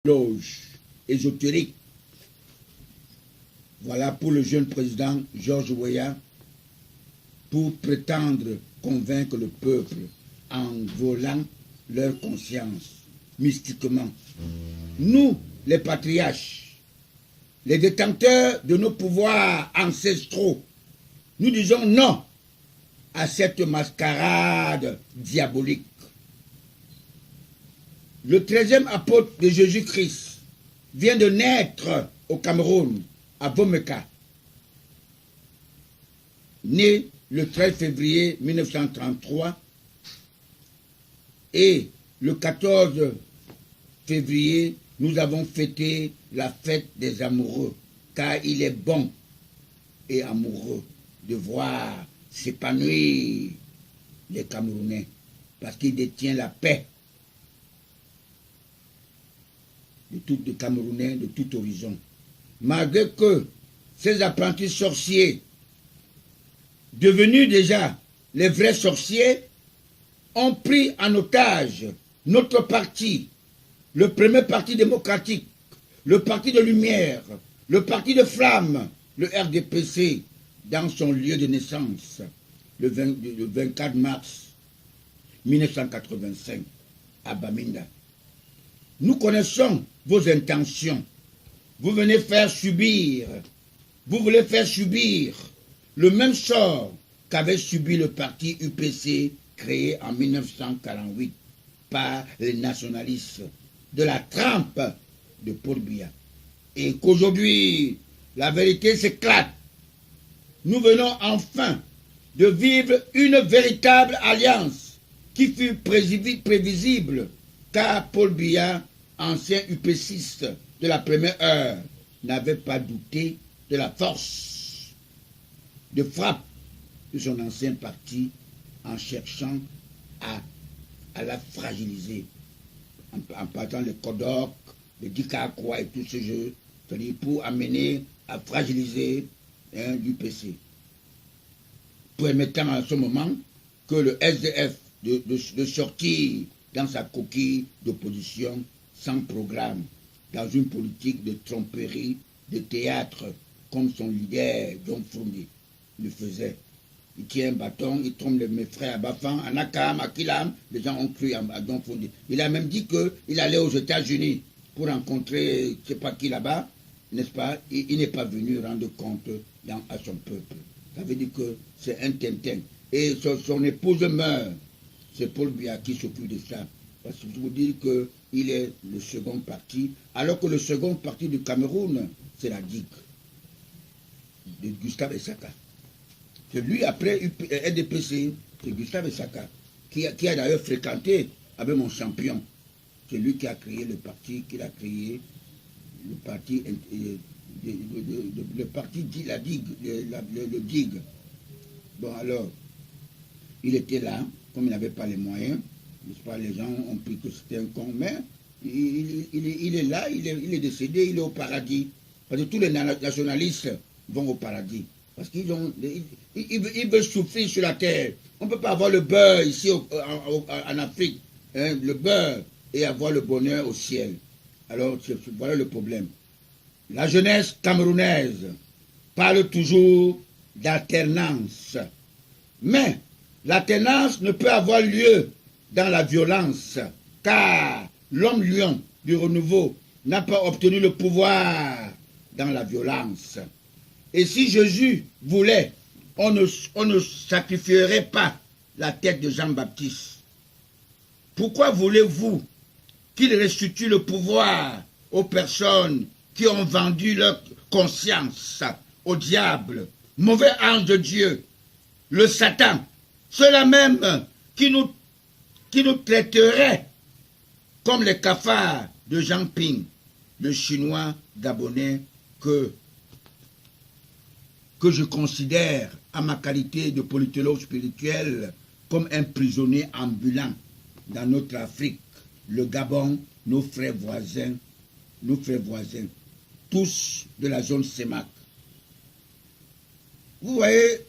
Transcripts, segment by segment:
loge ésotérique. Voilà pour le jeune président George Weah, pour prétendre convaincre le peuple en volant leur conscience mystiquement. Nous, les patriarches, les détenteurs de nos pouvoirs ancestraux, nous disons non à cette mascarade diabolique. Le 13e apôtre de Jésus-Christ vient de naître au Cameroun, à Bomeka, né le 13 février 1933 et le 14 février, nous avons fêté la fête des amoureux, car il est bon et amoureux de voir s'épanouir les Camerounais, parce qu'il détient la paix de tous les Camerounais de tout horizon. Malgré que ces apprentis sorciers, devenus déjà les vrais sorciers, ont pris en otage notre parti, le premier parti démocratique, le parti de lumière, le parti de flamme, le RDPC, dans son lieu de naissance, le 24 mars 1985, à Bamenda. Nous connaissons vos intentions. Vous venez faire subir, vous voulez faire subir le même sort qu'avait subi le parti UPC créé en 1948 par les nationalistes de la trempe de Paul Biya. Et qu'aujourd'hui, la vérité s'éclate. Nous venons enfin de vivre une véritable alliance qui fut prévisible, car Paul Biya, ancien UPCiste de la première heure, n'avait pas douté de la force de frappe de son ancien parti en cherchant à la fragiliser, en partant le Kodok, le Dikakwa et tout ce jeu, c'est-à-dire pour amener à fragiliser l'UPC, permettant à ce moment que le SDF de sortir dans sa coquille d'opposition sans programme, dans une politique de tromperie, de théâtre, comme son leader, John Frundi, le faisait. Il tient un bâton, il trompe mes frères à Bafan, à Nakam, à Kilam, les gens ont cru à John Frundi. Il a même dit qu'il allait aux États-Unis pour rencontrer, je ne sais pas qui là-bas, n'est-ce pas? Il n'est pas venu rendre compte à son peuple. Ça veut dire que c'est un Tintin. Et son épouse meurt. C'est Paul Biya qui s'occupe de ça. Parce que je vous dis qu'il est le second parti, alors que le second parti du Cameroun, c'est la DIG, de Gustave Essaka. C'est lui, après NDPC, c'est Gustave Essaka, qui a d'ailleurs fréquenté avec mon champion. C'est lui qui a créé le parti, le parti dit la DIG, le DIG. Bon alors, il était là, comme il n'avait pas les moyens, n'est-ce pas, les gens ont pris que c'était un con, mais il est là, il est décédé, il est au paradis. Parce que tous les nationalistes vont au paradis. Parce qu'ils veulent souffrir sur la terre. On ne peut pas avoir le beurre ici en Afrique, hein, le beurre, et avoir le bonheur au ciel. Alors, voilà le problème. La jeunesse camerounaise parle toujours d'alternance. Mais l'alternance ne peut avoir lieu dans la violence, car l'homme lion du renouveau n'a pas obtenu le pouvoir dans la violence. Et si Jésus voulait, on ne sacrifierait pas la tête de Jean-Baptiste. Pourquoi voulez-vous qu'il restitue le pouvoir aux personnes qui ont vendu leur conscience au diable, mauvais ange de Dieu, le Satan, ceux-là même qui nous traiteraient comme les cafards de Jean Ping, le chinois gabonais que je considère à ma qualité de politologue spirituel comme un prisonnier ambulant dans notre Afrique, le Gabon, nos frères voisins, tous de la zone CEMAC. Vous voyez,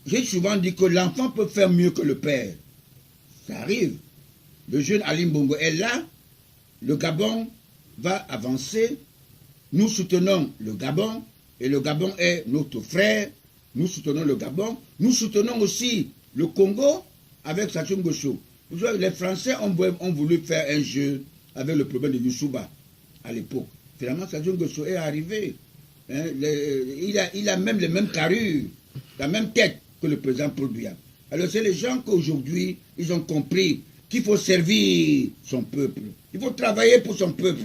j'ai souvent dit que l'enfant peut faire mieux que le père. Ça arrive. Le jeune Ali Bongo est là, le Gabon va avancer. Nous soutenons le Gabon, et le Gabon est notre frère. Nous soutenons le Gabon. Nous soutenons aussi le Congo avec Sassou Nguesso. Les Français ont voulu faire un jeu avec le problème de Youssouba à l'époque. Finalement, Sassou Nguesso est arrivé. Hein, il a même les mêmes carrures, la même tête que le président Paul Biya. Alors c'est les gens qu'aujourd'hui, ils ont compris qu'il faut servir son peuple. Il faut travailler pour son peuple.